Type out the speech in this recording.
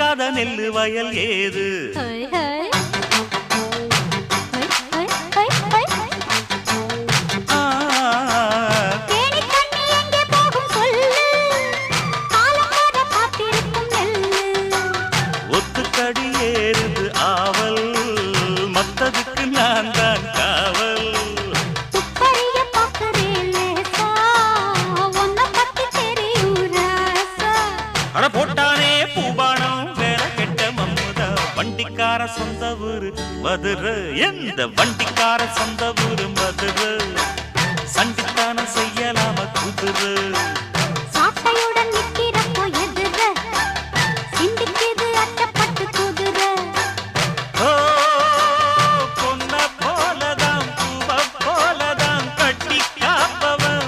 விதைக்காத நெல்லு வயல் ஏது ஒத்துக்கடி ஏறுது ஆவல் மத்ததுக்கு நான் தான் காவல் அட போட்டானே பூபானம் வேற கெட்ட மம்முதா வண்டிக்கார சொந்த ஊரு மதுரை எந்த வண்டிக்கார சொந்த ஊரு மதுரை சண்டித்தான செய்யலாம குதிரை